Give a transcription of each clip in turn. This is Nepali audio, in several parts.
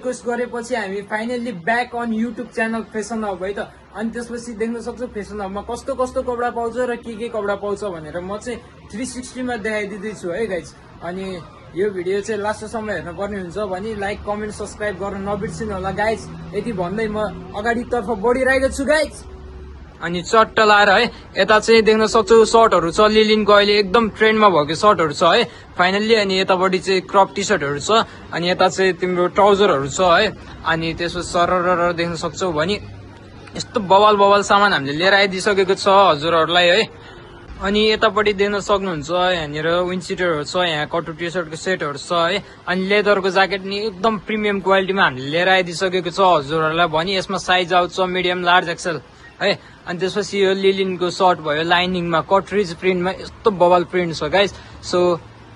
रिक्वेस्ट गरेपछि हामी finally back on YouTube channel fashion hub है त। अनि त्यसपछि देख्न सक्छौ फेसन हबमा कस्तो कस्तो कपडा पाउँछ र के कपडा पाउँछ भनेर म चाहिँ 360 मा देखाइदिँदैछु है गाइज। अनि यो भिडियो चाहिँ लास्टसम्म हेर्न पर्ने हुन्छ भने लाइक कमेन्ट सब्सक्राइब गर्न नबिर्सिनु होला गाइज। यति भन्दै म अगाडितर्फ बढिरहेको छु गाइज। अनि चट्ट लाएर है यता चाहिँ देख्न सक्छौ सर्टहरू छ लिलिनको अहिले एकदम ट्रेन्डमा भएको सर्टहरू छ है फाइनल्ली। अनि यतापट्टि चाहिँ क्रप टी सर्टहरू छ अनि यता चाहिँ तिम्रो ट्राउजरहरू छ है। अनि त्यसपछि सरर देख्न सक्छौ भने यस्तो बवाल बवाल सामान हामीले लिएर आइदिइसकेको छ हजुरहरूलाई है। अनि यतापट्टि देख्न सक्नुहुन्छ यहाँनिर विन्डसिटरहरू छ, यहाँ कटु टी सर्टको सेटहरू छ है। अनि लेदरको ज्याकेट नि एकदम प्रिमियम क्वालिटीमा हामीले लिएर आइदिइसकेको छ हजुरहरूलाई भने। यसमा साइज आउँछ मिडियम लार्ज एक्सेल है। अनि त्यसपछि यो लिलिनको सर्ट भयो लाइनिङमा कटरिज प्रिन्टमा यस्तो बबल प्रिन्ट छ गाइज। सो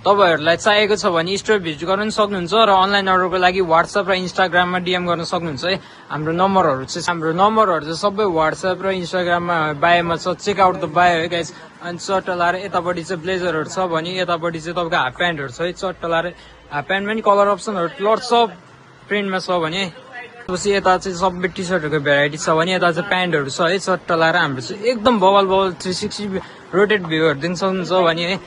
तपाईँहरूलाई चाहिएको छ भने स्टोर भिजिट गर्न पनि सक्नुहुन्छ र अनलाइन अर्डरको लागि व्हाट्सएप र इन्स्टाग्राममा डीएम गर्न सक्नुहुन्छ है। हाम्रो नम्बरहरू चाहिँ सबै व्हाट्सएप र इन्स्टाग्राममा बायोमा छ, चेक आउट द बायो है गाइज। अनि चट्ट लाएर यतापट्टि चाहिँ ब्लेजरहरू छ भने यतापट्टि चाहिँ तपाईँको हाफ प्यान्टहरू छ है। चट्ट लाएर हाफ प्यान्टमा नि कलर अप्सनहरू लट्स अफ प्रिन्टमा छ भने। त्यसपछि यता चाहिँ सबै टी सर्टहरूको भेराइटी छ भने यता चाहिँ प्यान्टहरू छ है। चट्ट लाएर हाम्रो चाहिँ एकदम बबल 360 रोटेट भ्यूहरू दिन सक्नुहुन्छ भने है।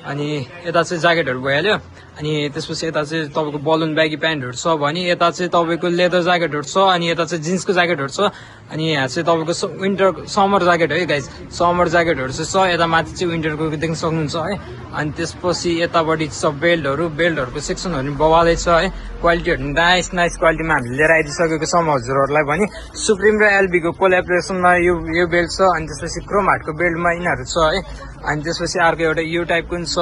अनि यता चाहिँ ज्याकेटहरू भइहाल्यो। अनि त्यसपछि यता चाहिँ तपाईँको बलुन ब्यागी प्यान्टहरू छ भने यता चाहिँ तपाईँको लेदर ज्याकेटहरू छ। अनि यता चाहिँ जिन्सको ज्याकेटहरू छ। अनि यहाँ चाहिँ तपाईँको विन्टर समर ज्याकेट है गाइज, समर ज्याकेटहरू चाहिँ छ। यता माथि चाहिँ विन्टरको देख्न सक्नुहुन्छ है। अनि त्यसपछि यतापट्टि छ बेल्टहरूको सेक्सनहरू बवालै छ है। क्वालिटीहरू नाइस क्वालिटीमा हामीले लिएर आइदिइसकेको छौँ हजुरहरूलाई भने। सुप्रिम र एलबीको कोल्याबोरेसनमा यो बेल्ट छ। अनि त्यसपछि क्रोमार्टको बेल्टमा यिनीहरू छ है। अनि त्यसपछि अर्को एउटा यो टाइपको नि छ,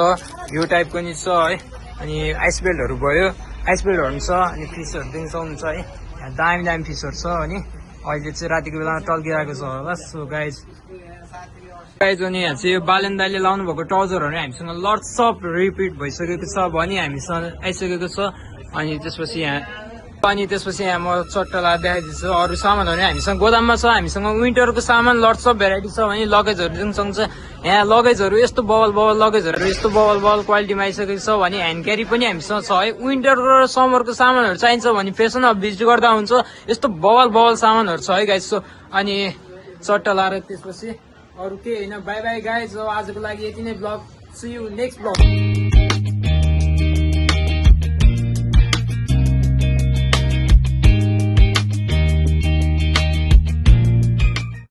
यो टाइपको नि छ है। अनि आइस बेल्टहरू भयो, आइस बेल्टहरू पनि छ। अनि फिसहरू देख्न सक्नुहुन्छ है, यहाँ दामी फिसहरू छ। अनि अहिले चाहिँ रातिको बेलामा टल्किरहेको छ होला। सो गाइज अनि यहाँ चाहिँ यो बालेन दाइले लाउनु भएको ट्राउजरहरू हामीसँग लट्स अफ रिपिट भइसकेको छ भने हामीसँग आइसकेको छ। अनि त्यसपछि यहाँ म चट्ट लाएर देखाइदिन्छु अरू सामानहरू हामीसँग गोदाममा छ। हामीसँग विन्टरको सामान लट्स अफ भेराइटी छ भने लगेजहरू दिन सक्छ। यहाँ लगेजहरू यस्तो बबल लगेजहरू यस्तो बबल क्वालिटीमा आइसकेको छ भने ह्यान्ड क्यारी पनि हामीसँग छ है। विन्टरको र समरको सामानहरू चाहिन्छ भने फेसन हब भिजिट गर्दा हुन्छ। यस्तो बबल सामानहरू छ है गाइज। सो अनि चट्ट लाएर त्यसपछि अरू केही होइन। Bye bye guys. आजको लागि यति नै blog. See you next blog.